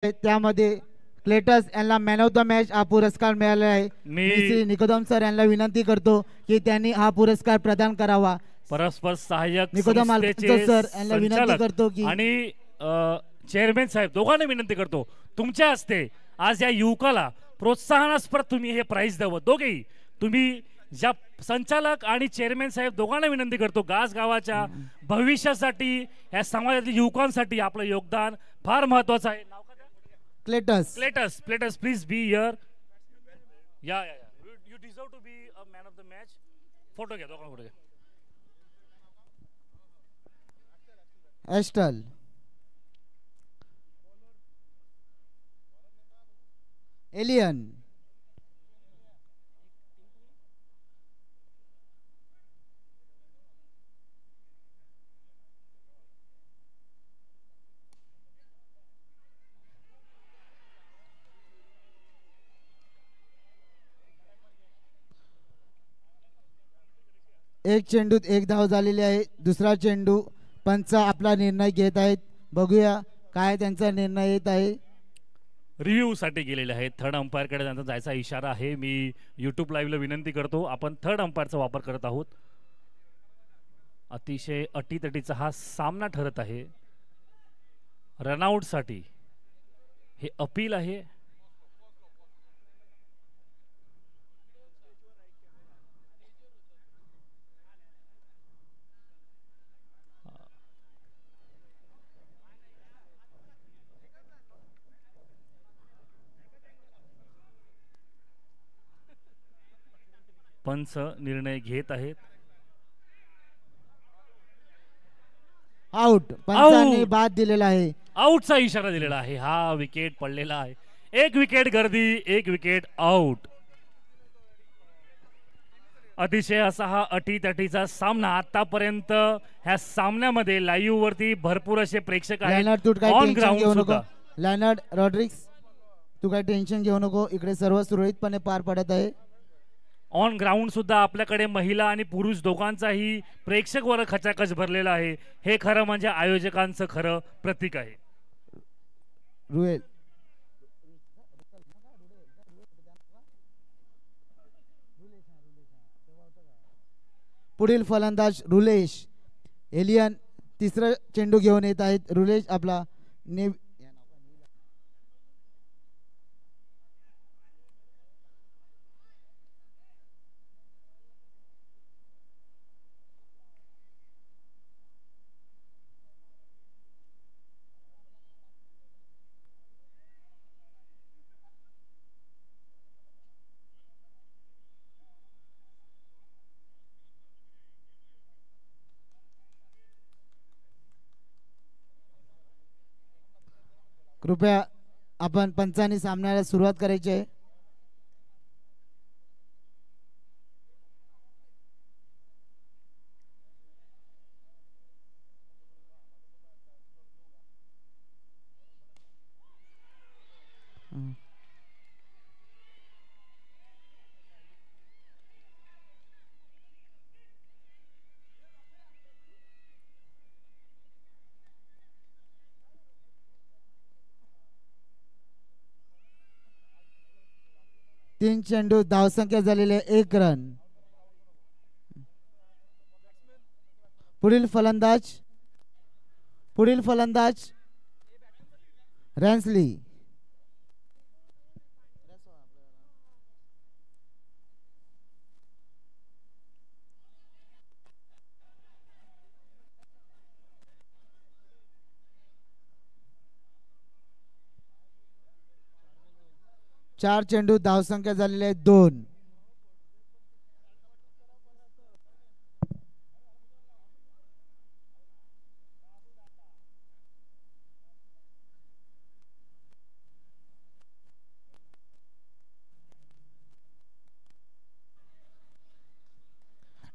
त्यामध्ये क्लेटस यांना man of the match हा पुरस्कार मिळाला आहे. मी श्री निकोदम सर यांना विनंती करतो की त्यांनी हा पुरस्कार प्रदान करावा. परस्पर सहाय्यक निकोदम संस्थेचे सर यांना विनंती करतो की आणि चेअरमॅन साहेब दोघांना विनंती करतो तुमच्या हस्ते आज या युवकाला प्रोत्साहनास्पद तुम्ही हे प्राइज द्यावं. दोघेही तुम्ही ज्या संचालक आणि चेअरमॅन साहेब दोघांना विनंती करतो गास गावाच्या भविष्यासाठी या समाजातील युवकांसाठी आपलं योगदान फार महत्वाचं आहे. नाव काय? Cletus. Cletus. Cletus please be here. Yeah you deserve to be a man of the match. Photo घ्या दोघांना फोटो घ्या. एस्टल. एलियन. एक चेंडूत एक धाव झालेली आहे. दुसरा चेंडू पंच आपला निर्णय घेत आहेत. बघूया काय त्यांचा निर्णय येत आहे. रिव्ह्यू साठी गेलेले आहेत. थर्ड अंपायरकडे त्यांचा जायचा इशारा आहे. मी यूट्यूब लाईव्हला विनंती करतो आपण थर्ड अंपायरचा वापर करत आहोत. अतिशय अटीतटीचा हा सामना ठरत आहे. रनआउट साठी हे अपील आहे. पंच निर्णय घेत आहेत. आउट. पंचांनी बाद दिलेला आहे. आउटचा इशारा दिलेला आहे. हा विकेट पडलेला आहे. एक विकेट गर्दी, एक विकेट आउट. अतिशय असा हा अटीतटीचा सामना आतापर्यंत ह्या सामन्यामध्ये लाईव्ह वरती भरपूर असे प्रेक्षक आहेत. ऑन ग्राउंड सुद्धा. लॅनर्ड रॉड्रिक्स तू काय टेन्शन घेऊ नको. इकडे सर्व सुरळीतपणे पार पडत आहे. ऑन ग्राउंड सुद्धा आपल्याकडे महिला आणि पुरुष दोघांचाही प्रेक्षक वर्ग खचाखच भरलेला आहे. हे खरं म्हणजे आयोजकांचं खरं प्रतीक आहे. रुएल. पुढील फलंदाज रुलेश. एलियन तिसरा चेंडू घेऊन येत आहेत. रुलेश आपला कृपया आपण पंचांनी सामन्याला सुरुवात करायची आहे. तीन चेंडू धावसंख्या झालेली आहे 1 रन. पुढील फलंदाज रॅन्सली. चार चेंडू धावसंख्या झालेली आहे 2.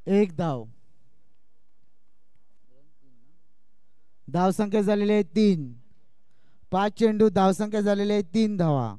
एक धाव. धावसंख्या झालेली आहे 3. 5 चेंडू धावसंख्या झालेली आहे 3 धावा.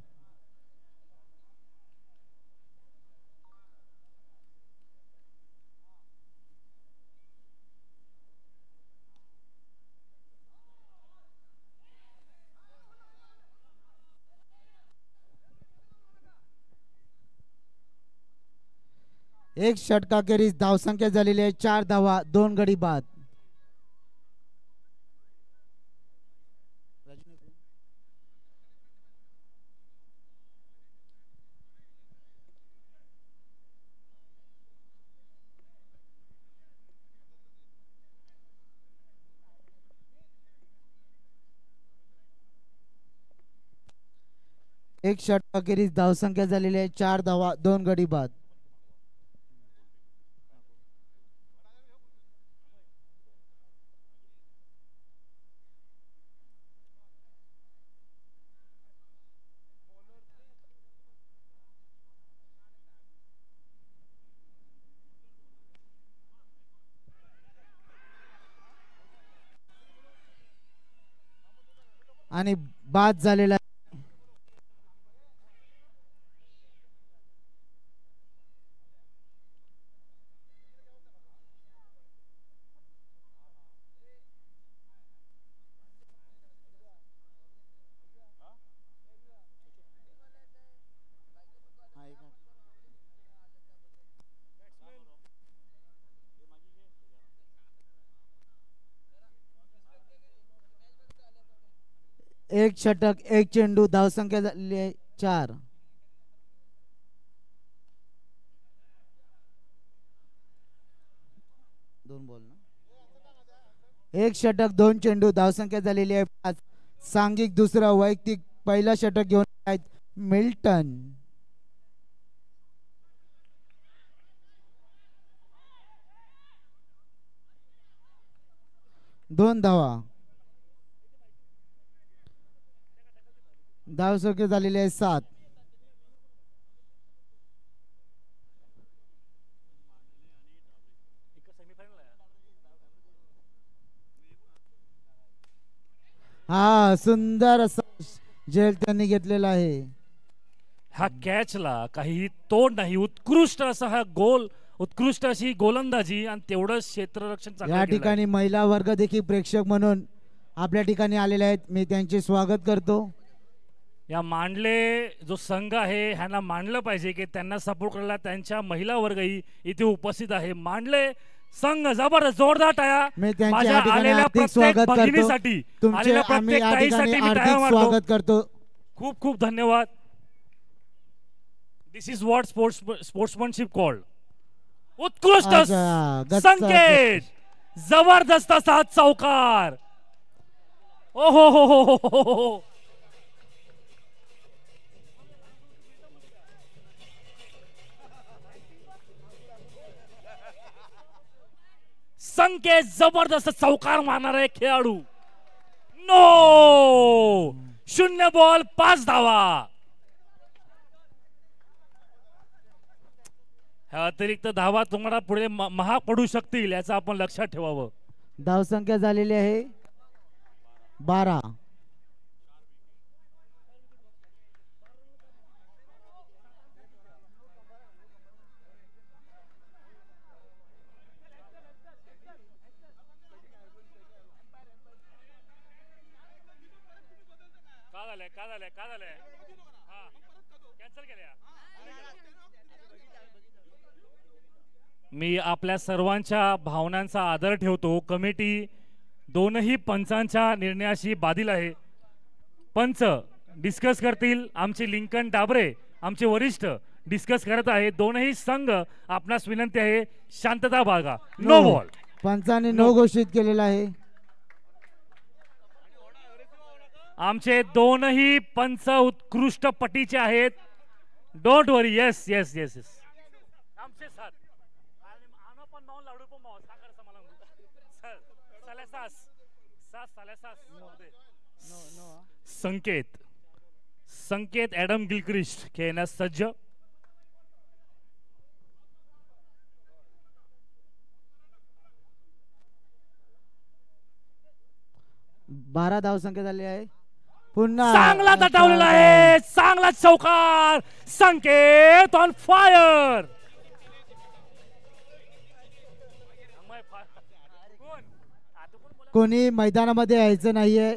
एक षटकाखेरीज धावसंख्या झालेली आहे 4 धावा 2 गडी बाद. एक षटकाखेरीज धावसंख्या झालेली आहे 4 धावा 2 गडी बाद. आणि बाद झालेला एक षटक एक चेंडू धावसंख्या झालेली आहे 4. एक षटक 2 चेंडू धावसंख्या झालेली आहे 5. सांघिक दुसरा वैयक्तिक पहिला षटक घेऊन आहेत मिल्टन. दोन धावा. धावसंख्या झालेली आहे 7. हा सुंदर असा झेल त्यांनी घेतलेला आहे. हा कॅचला काही तोड नाही. उत्कृष्ट असा हा गोल, उत्कृष्ट अशी गोलंदाजी आणि तेवढं क्षेत्ररक्षण चांगलं या केलं ठिकाणी महिला वर्ग देखील प्रेक्षक म्हणून आपल्या ठिकाणी आलेले आहेत. मी त्यांचे स्वागत करतो. या मांडले जो संघ आहे ह्यांना मानलं पाहिजे की त्यांना सपोर्ट करायला त्यांच्या महिला वर्गही इथे उपस्थित आहे. मांडले संघ जबरदस्त जोरदार टाळ्या. मी त्यांचे माझ्या या ठिकाणी आलेल्या हार्दिक प्रत्येक स्वागत करतो. भगिनीसाठी, तुमचे आलेल्या आम्ही प्रत्येक या ठिकाणी ताईसाठी मी टाळ्या हार्दिक मारतो. स्वागत करतो. खूप खूप धन्यवाद. दिस इज व्हॉट स्पोर्ट्समनशिप कॉल्ड. उत्कृष्ट संकेत, जबरदस्त असा चौकार. ओ हो हो हो हो हो. संकेत जबरदस्त चौकार मारणारा खेळाडू. नो, 0 बॉल 5 धावा. ह्या अतिरिक्त धावा तुम्हाला पुढे महाग पडू शकतील याचं आपण लक्षात ठेवावं. धावसंख्या झालेली आहे 12. का झालंय कॅन्सल केल्या. मी आपल्या सर्वांच्या भावनांचा आदर ठेवतो. कमिटी दोनही पंचांच्या निर्णयाशी बाधिल आहे. पंच डिस्कस करतील. आमचे लिंकन डाबरे आमचे वरिष्ठ डिस्कस करत आहे. दोनही संघ आपणास विनंती आहे शांतता बाळगा. No ball. पंचांनी नो घोषित केलेला आहे. आमचे दोनही पंच उत्कृष्ट पटीचे आहेत. Don't worry. Yes yes yes yes. आमचे साथ आनो पण माऊन लाडू पण माव साखर समाला सर सालेसास सास सालेसास संकेत संकेत ॲडम गिलक्रिस्ट खेळण्यास सज्ज. बारा धावसंख्या झाली आहे. पुन्हा चांगला तटावलेला आहे. चांगला चौकार. संकेत ऑन फायर. कोणी मैदानामध्ये यायचं नाहीये.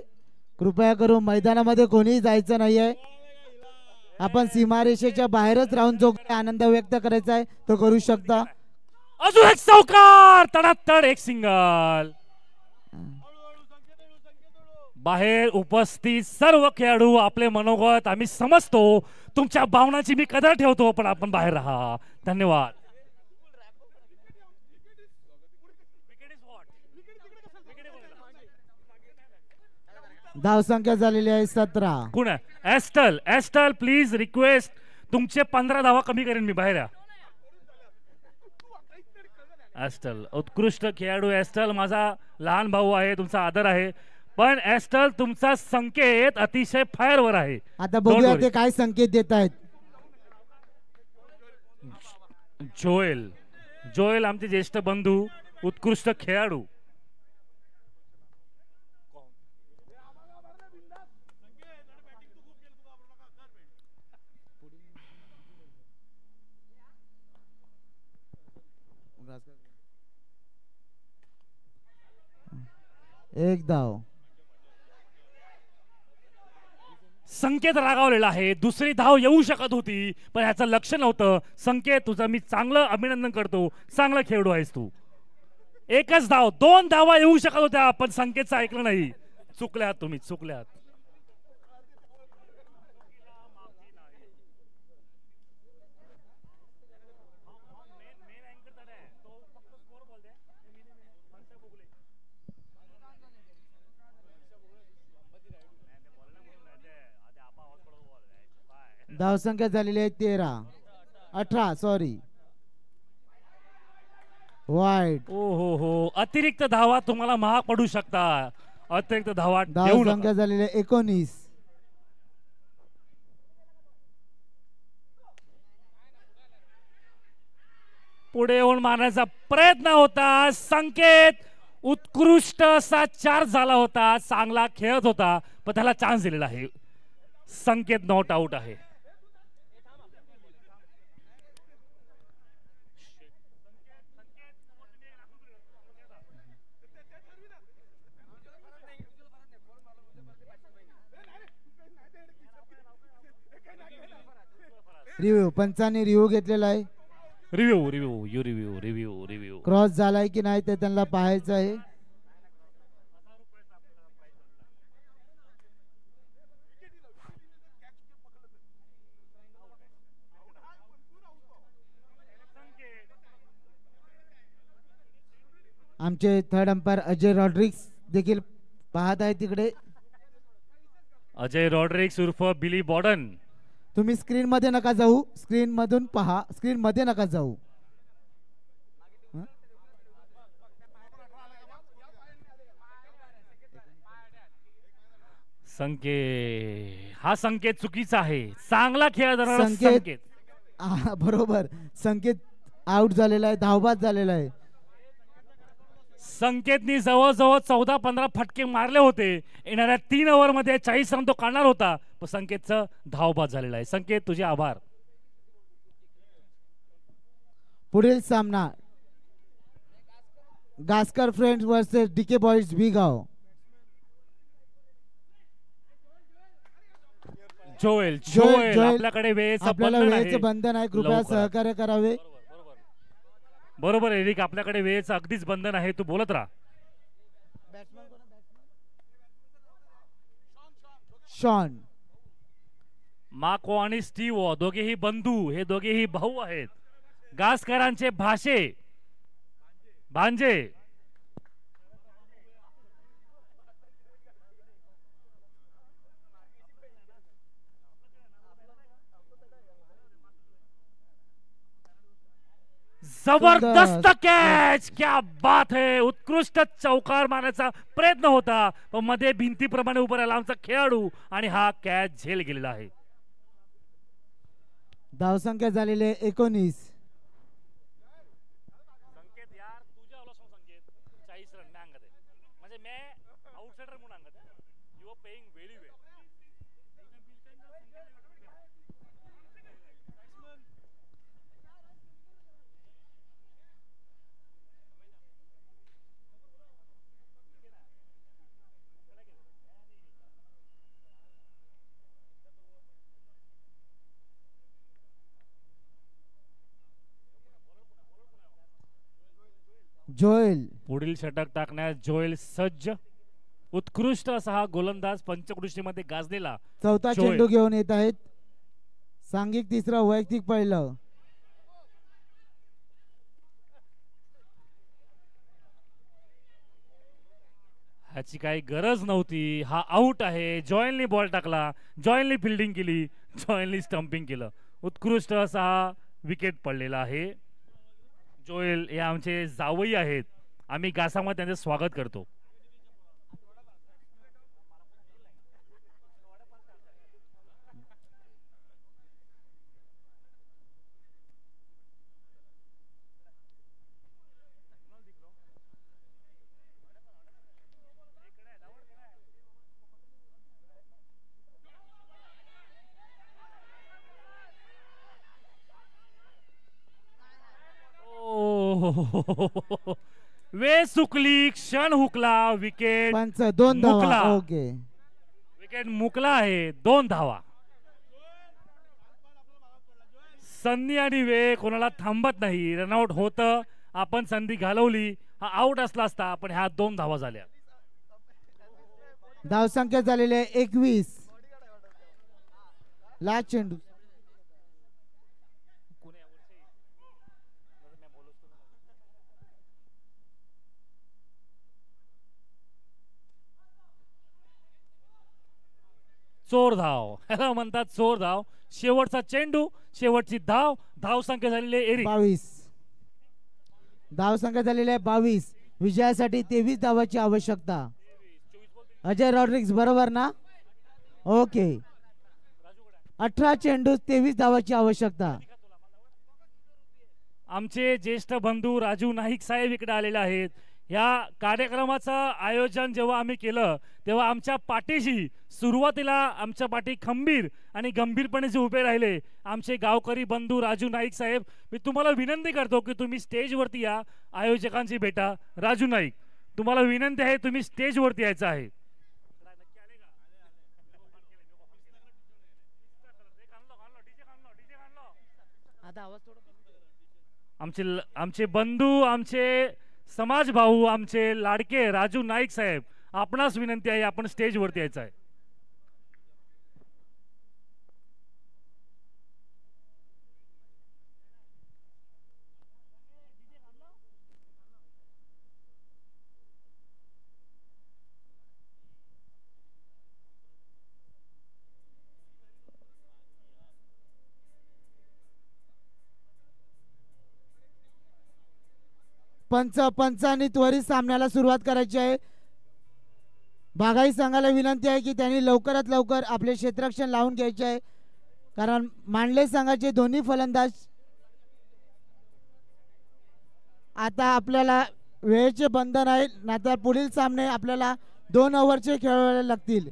कृपया करून मैदानामध्ये कोणी जायचं नाहीये. आपण सीमारेषेच्या बाहेरच राहून जो काही आनंद व्यक्त करायचा आहे तो करू शकता. अजून एक चौकार, तडातड एक सिंगल. बाहेर उपस्थित सर्व खेळाडू, आपले मनोगत आम्ही समजतो, तुमच्या भावनाची मी कदर ठेवतो, पण आपण बाहेर राहा. धन्यवाद. धावसंख्या झालेली आहे 17. कोण आहे? एस्टल. एस्टल प्लीज रिक्वेस्ट, तुमचे 15 धावा कमी करेन मी, बाहेर या. एस्टल उत्कृष्ट खेळाडू. एस्टल माझा लहान भाऊ आहे, तुमचा आदर आहे, पण एस्टल तुमचा संकेत अतिशय फायरवर आहे. आता बघूया ते काय संकेत देत आहेत. जोएल. जोएल आमचे ज्येष्ठ बंधू, उत्कृष्ट खेळाडू. एक धाव. संकेत रागावलेला आहे, दुसरी धाव येऊ शकत होती, पण ह्याचं लक्ष नव्हतं. संकेत तुझं मी चांगलं अभिनंदन करतो, चांगला खेळाडू आहेस तू. एकच धाव, 2 धावा येऊ शकत होत्या, पण संकेतचं ऐकलं नाही. चुकल्यात तुम्ही, चुकल्यात. धावसंख्या झालेली आहे 18 सॉरी. वाईट. ओ हो, अतिरिक्त धावा तुम्हाला महाग पडू शकता. अतिरिक्त धावा देऊ नका. धावसंख्या झालेली आहे 19. पुढे येऊन मारण्याचा प्रयत्न होता. संकेत उत्कृष्ट असा 4 झाला होता, चांगला खेळत होता, पण त्याला चान्स दिलेला आहे. संकेत नॉट आउट आहे. रिव्ह्यू, पंचांनी रिव्ह्यू घेतलेला आहे. रिव्ह्यू. क्रॉस झालाय की नाही ते त्यांना पाहायचं आहे. आमचे थर्ड अंपायर अजय रॉड्रिक्स देखील पाहत आहे तिकडे. अजय रॉड्रिक्स उर्फ बिली बॉर्डन. तुम्ही स्क्रीन मध्ये नका जाऊ, स्क्रीन मधून पहा, स्क्रीन मध्ये नका जाऊ. हा संकेत चुकीचा आहे. चांगला खेळ संकेत. बरोबर, संकेत आउट झालेला आहे, धावबाद झालेला आहे. संकेतनी जवळजवळ 14-15 फटके मारले होते. येणाऱ्या 3 ओव्हर मध्ये 40 रन तो काढणार होता, पण संकेतचं धावबाद झालेला आहे. संकेत तुझे आभार. पुढील सामना Gaskar friends versus DK boys Bhigaon. Joel. आपल्याकडे वेळेचं बंधन आहे, कृपया सहकार्य करावे. बरोबर एरिक, आपल्याकडे वेळेचं अगदीच बंधन आहे, तू बोलत राहा. शॉन. माको आणि स्टीव दोघेही बंधू, हे दोघेही भाऊ आहेत. गास्करांचे भांजे. जबरदस्त कॅच, क्या बात है. उत्कृष्ट चौकार मारण्याचा प्रयत्न होता, पण मध्ये भिंतीप्रमाणे उभं राहिला आमचा खेळाडू आणि हा कॅच झेल गेलेला आहे. धावसंख्या झालेली आहे 19. संकेत यार तुझ्या ओला संकेत 40 रन मैं अंगत है, म्हणजे मैं आउटसाइडर म्हणून अंगत है. You are paying very well. Joel पुढील षटक टाकण्यास जोएल सज्ज. उत्कृष्ट असा हा गोलंदाज पंचकृषीमध्ये गाजलेला चौथा जोएल. चेंडू घेऊन येत आहेत. सांघिक तिसरं, वैयक्तिक पहिलं. ह्याची काही गरज नव्हती. हा आउट आहे. जॉयलनी बॉल टाकला, जॉयलनी फिल्डिंग केली, जॉयलनी स्टंपिंग केलं. उत्कृष्ट असा हा विकेट पडलेला आहे. जोएल हे आमचे जावई आहेत. आम्ही गासामध्ये त्यांचं स्वागत करतो. वेळ सुकली, क्षण हुकला, विकेट पंच 2 धावा. मुकला. ओके. विकेट मुकला आहे. 2 धावा. संधी आणि वेळ कोणाला थांबत नाही. रनआउट होतं, आपण संधी घालवली. हा आउट असला असता, पण ह्या 2 धावा झाल्या. धावसंख्या झालेली आहे 21. लास्ट चेंडू. चोर धाव ह्याला म्हणतात, चोर धाव. शेवटचा चेंडू, शेवटची धाव. धाव संख्या झालेली आहे 22. धावसंख्या झालेली आहे 22. विजयासाठी 23 धावाची आवश्यकता. अजय रॉड्रिक्स बरोबर ना? ओके. 18 चेंडू 23 धावाची आवश्यकता. आमचे ज्येष्ठ बंधू राजू नाईक साहेब इकडे आलेले आहेत. या कार्यक्रमाचं आयोजन जेव्हा आम्ही केलं तेव्हा आमच्या पाठीशी सुरुवातीला आमच्या पाठी खंबीर आणि गंभीरपणे जे उभे राहिले आमचे गावकरी बंधू राजू नाईक साहेब, मी तुम्हाला विनंती करतो की तुम्ही स्टेजवरती या. आयोजकांची भेटा राजू नाईक, तुम्हाला विनंती आहे, तुम्ही स्टेजवरती यायचं आहे. आमचे बंधू, आमचे समाज भाऊ, आमचे लाडके राजू नाईक साहेब, आपणास विनंती आहे, आपण स्टेजवरती यायचं आहे. पंचांनी त्वरित सामन्याला सुरुवात करायची आहे. बाघाई संघाला विनंती आहे की त्यांनी लवकरात लवकर आपले क्षेत्ररक्षण लावून घ्यायचे आहे, कारण मांडले संघाचे दोन्ही फलंदाज आता आपल्याला वेळेचे बंधन आहे, नाहीतर पुढील सामने आपल्याला 2 ओव्हरचे खेळावे लागतील.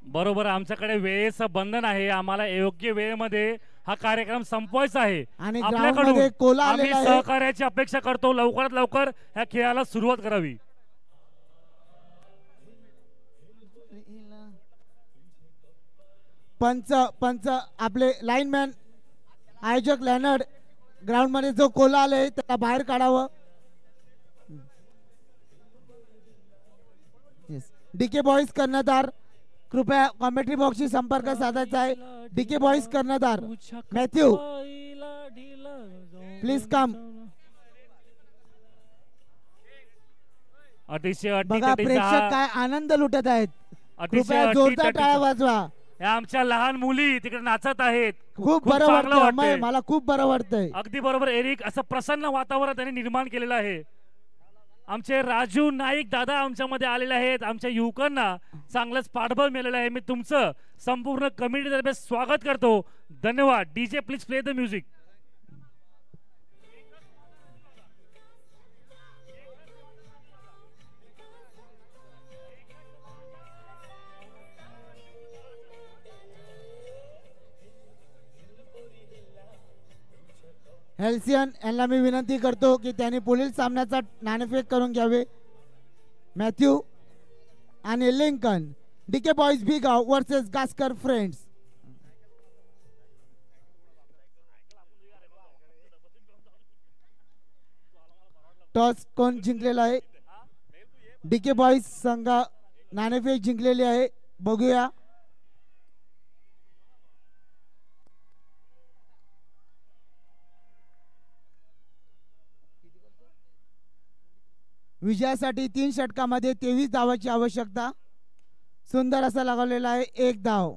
बरोबर, आमच्याकडे वेळेचं बंधन आहे. आम्हाला योग्य वेळेमध्ये हा कार्यक्रम संपवायचा आहे आणि आपल्याकडून. ग्राउंडमध्ये कोला आम्ही आलेला आहे. सहकार्याची अपेक्षा करतो, लवकरात लवकर ह्या खेळाला सुरुवात करावी. पंच आपले लाईनमॅन आयोजक लॅनर्ड ग्राउंड मध्ये जो कोला आलाय त्याला बाहेर काढावं. डीके बॉईज कर्णधार, कृपया कॉमेंट्री बॉक्सशी संपर्क साधायचा आहे. डीके बॉईज कर्णधार मॅथ्यू, प्लीज कम. बघा प्रेक्षक काय आनंद लुटत आहेत. कृपया जोरदार टाळ्या वाजवा. या आमच्या लहान मुली तिकडे नाचत आहेत. खूप बरं वाटतंय, मला खूप बरं वाटतंय. अगदी बरोबर एरिक, असं प्रसन्न वातावरण त्यांनी निर्माण केलेलं आहे. आमचे राजू नाईक दादा आमच्यामध्ये आलेले आहेत. आमच्या युवकांना चांगलंच पाठबळ मिळालेलं आहे. मी तुमचं संपूर्ण कमिटी तर्फे स्वागत करतो. धन्यवाद. DJ please play the music. Halcyon यांना मी विनंती करतो की त्यांनी पुढील सामन्याचा नाणेफेक करून घ्यावे. मॅथ्यू आणि Lincoln. DK boys भिगाव versus गास्कर friends. Toss कोण जिंकलेला आहे? डीके बॉईज संघ नाणेफेक जिंकलेली आहे. बघूया. विजयासाठी 3 षटकामध्ये 23 धावाची आवश्यकता. सुंदर असा लगावलेला आहे. 1 धाव.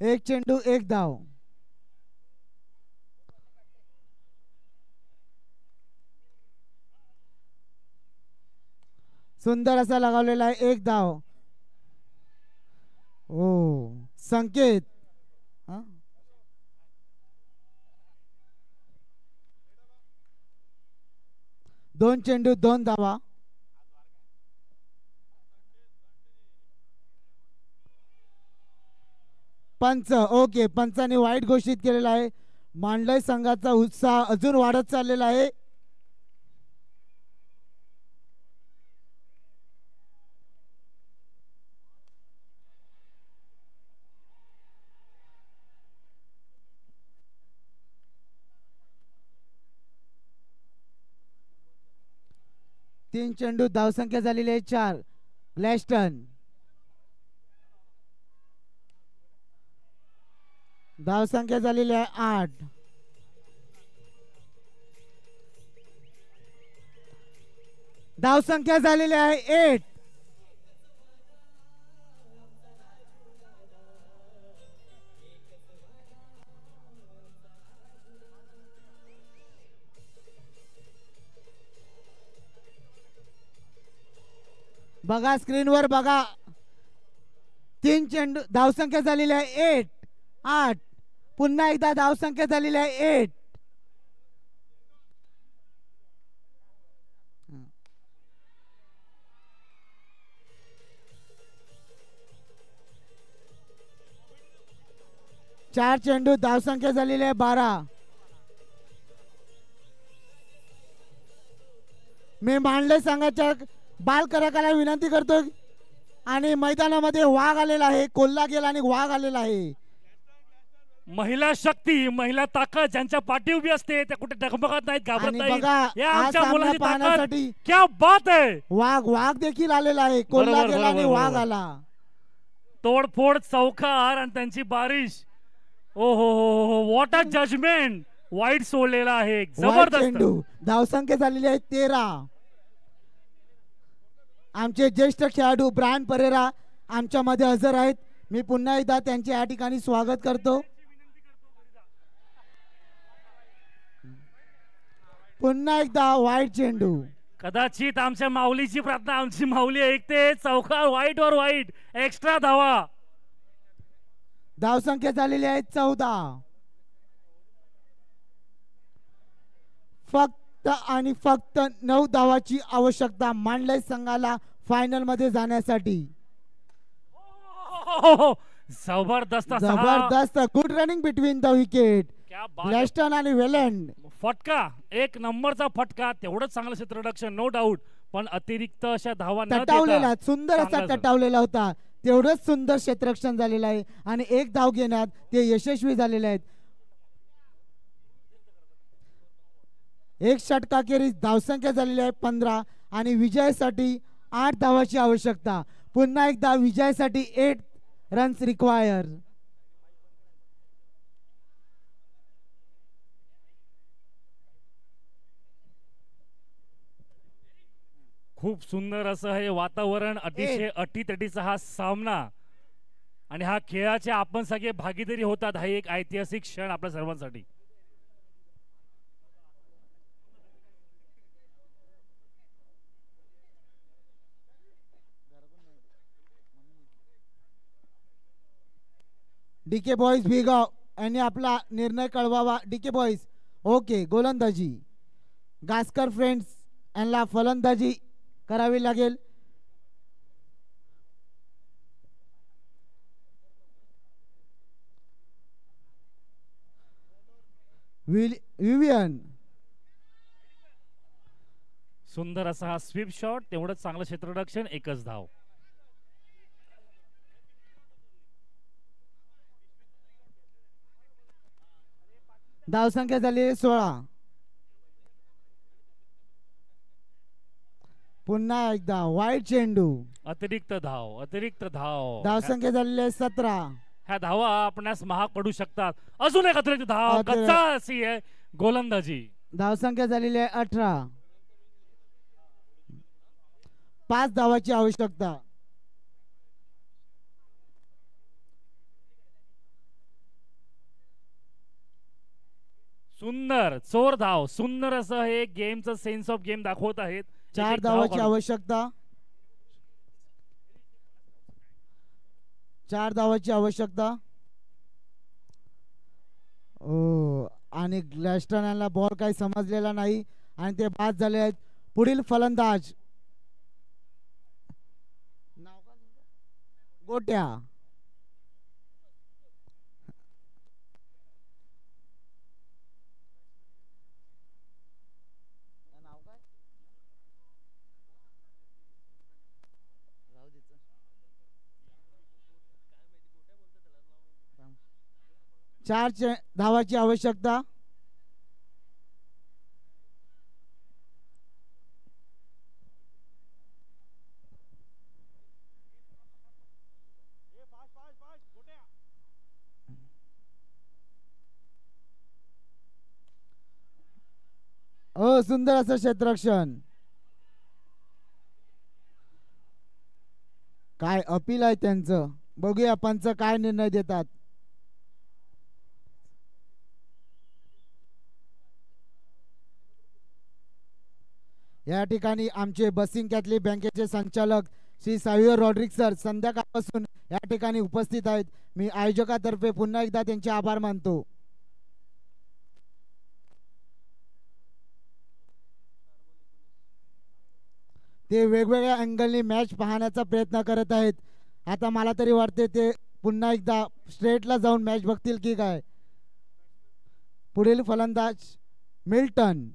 एक चेंडू 1 धाव. सुंदर असा लगावलेला आहे. 1 धाव. ओ संकेत. 2 चेंडू 2 धावा. पंच. ओके, पंचाने वाईट घोषित केलेला आहे. मांडलय संघाचा उत्साह अजून वाढत चाललेला आहे. तीन चेंडू धावसंख्या झालेली आहे 4. ग्लॅस्टन. धावसंख्या झालेली आहे 8. धावसंख्या झालेली आहे 8. बघा स्क्रीनवर बघा. 3 चेंडू धावसंख्या झालेली आहे 8. पुन्हा एकदा धावसंख्या झालेली आहे 8. चार चेंडू धावसंख्या झालेली आहे 12. मी मांडले संघाच्या बाल कराकाला विनंती करतो आणि मैदानामध्ये वाघ आलेला आहे. कोल्हा गेला आणि वाघ आलेला आहे. महिला शक्ती, महिला ताकद ज्यांच्या पाठी उभी असते त्या कुठे डगमगत नाहीत, घाबरत नाहीत. या आमच्या मुलांची ताकद, क्या बात है. वाघ देखील आलेला आहे. कोल्हा गेला आणि वाघ आला. तोडफोड, चौकार आणि त्यांची बारिश. ओ हो, व्हॉट अ जजमेंट. वाईट सोडलेला आहे. जबरदस्त. धावसंख्या झालेली आहे 13. आमचे ज्येष्ठ खेळाडू ब्रायन परेरा आमच्या मध्ये हजर आहेत. मी पुन्हा एकदा त्यांचे या ठिकाणी स्वागत करतो. पुन्हा एकदा वाईट चेंडू. कदाचित आमच्या माऊलीची प्रार्थना, आमची माऊली ऐकते. चौकार, वाईट वर वाईट, एक्स्ट्रा धावा. धावसंख्या झालेली आहे 14. फक्त आणि फक्त 9 धावाची आवश्यकता मांडलय संघाला फायनल मध्ये जाण्यासाठी. जबरदस्त good running between the wicket. Glaston आणि वेलंड. फटका, एक नंबरचा फटका. तेवढंच चांगलं क्षेत्ररक्षण, नो डाऊट. पण अतिरिक्त अशा धावा न तटावलेला, सुंदर असा तटावलेला होता. तेवढंच सुंदर क्षेत्ररक्षण झालेलं आहे आणि 1 धाव घेण्यात ते यशस्वी झालेले आहेत. एक षटकाखेरीज धावसंख्या झालेली आहे 15 आणि विजयासाठी 8 धावाची आवश्यकता. पुन्हा एकदा विजयासाठी 8 रन्स रिक्वायर. खूप सुंदर असं हे वातावरण, अतिशय अटीतटीचा हा सामना आणि हा खेळाचे आपण सगळे भागीदारी होतात. हा एक ऐतिहासिक क्षण आपल्या सर्वांसाठी. डीके बॉईज भिगाव यांनी आपला निर्णय कळवावा. डीके बॉईज ओके, गोलंदाजी. गास्कर फ्रेंड्स यांना फलंदाजी करावी लागेल. विवियन. सुंदर असा हा स्वीप शॉट, तेवढंच चांगलं क्षेत्ररक्षण, एकच धाव. धावसंख्या झाली 16. पुन्हा एकदा वाईट चेंडू. अतिरिक्त धाव. धावसंख्या झालेली आहे 17. ह्या धावा आपणास महाग पडू शकतात. अजून एक अतिरिक्त धाव. कच्चा अशी आहे गोलंदाजी. धावसंख्या झालेली आहे 18. 5 धावाची आवश्यकता. सुंदर चोर धाव. सुंदर असं हे गेमचं सेन्स ऑफ गेम दाखवत आहेत. 4 धावाची आवश्यकता. 4 धावाची आवश्यकता. ओ आणि ग्लॅस्टन यांना बॉल काही समजलेला नाही आणि ते बाद झाले आहेत. पुढील फलंदाज गोट्या. चार धावाची आवश्यकता. सुंदर असं क्षेत्ररक्षण. काय अपील आहे त्यांचं. बघूया पंच काय निर्णय देतात. या ठिकाणी आमचे बसिंग कॅथलिक बँकेचे संचालक श्री सावियर रॉड्रिक्स सर संध्याकाळपासून या ठिकाणी उपस्थित आहेत. मी आयोजकातर्फे पुन्हा एकदा त्यांचे आभार मानतो. ते वेगवेगळ्या अँगलनी मॅच पाहण्याचा प्रयत्न करत आहेत. आता मला तरी वाटते ते पुन्हा एकदा स्ट्रेटला जाऊन मॅच बघतील की काय. पुढील फलंदाज मिल्टन.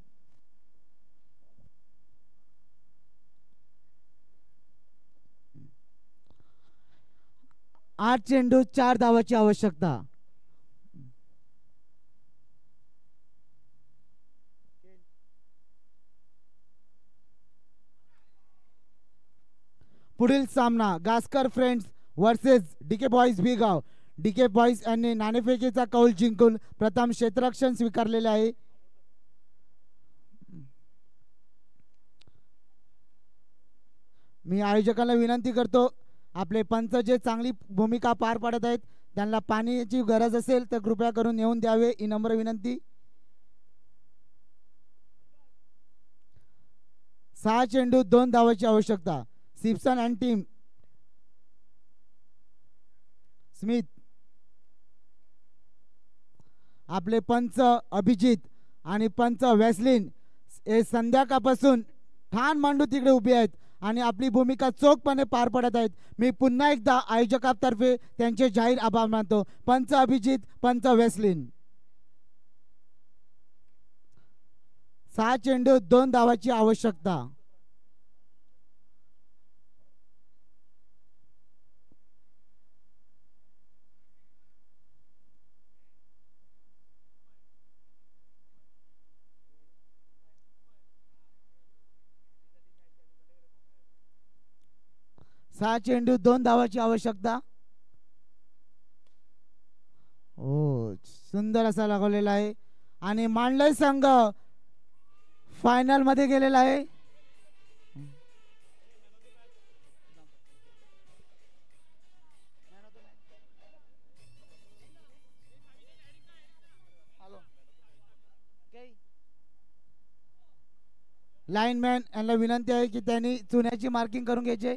8 चेंडू 4 धावाची आवश्यकता. पुढील सामना Gaskar friends versus DK boys Bhigaon. DK boys यांनी नाणेफेकीचा कौल जिंकून प्रथम क्षेत्ररक्षण स्वीकारलेले आहे. मी आयोजकांना विनंती करतो आपले पंच जे चांगली भूमिका पार पाडत आहेत त्यांना पाण्याची गरज असेल तर कृपया करून येऊन द्यावे ही नम्र विनंती. 6 चेंडू 2 धावाची आवश्यकता. Simpson and team Smith. आपले पंच अभिजित आणि पंच वॅसलिन हे संध्याकाळपासून ठाण मांडू तिकडे उभे आहेत आणि आपली भूमिका चोखपणे पार पडत आहेत. मी पुन्हा एकदा आयोजकातर्फे त्यांचे जाहीर आभार मानतो. पंच अभिजित, पंच वॅसलिन. 6 चेंडू 2 धावाची आवश्यकता. सहा चेंडू 2 धावाची आवश्यकता. हो सुंदर असा लागवलेला आहे आणि मांडलय संघ फायनल मध्ये गेलेला आहे. लाईनमॅन यांना विनंती आहे की त्यांनी चुन्याची मार्किंग करून घ्यायचे.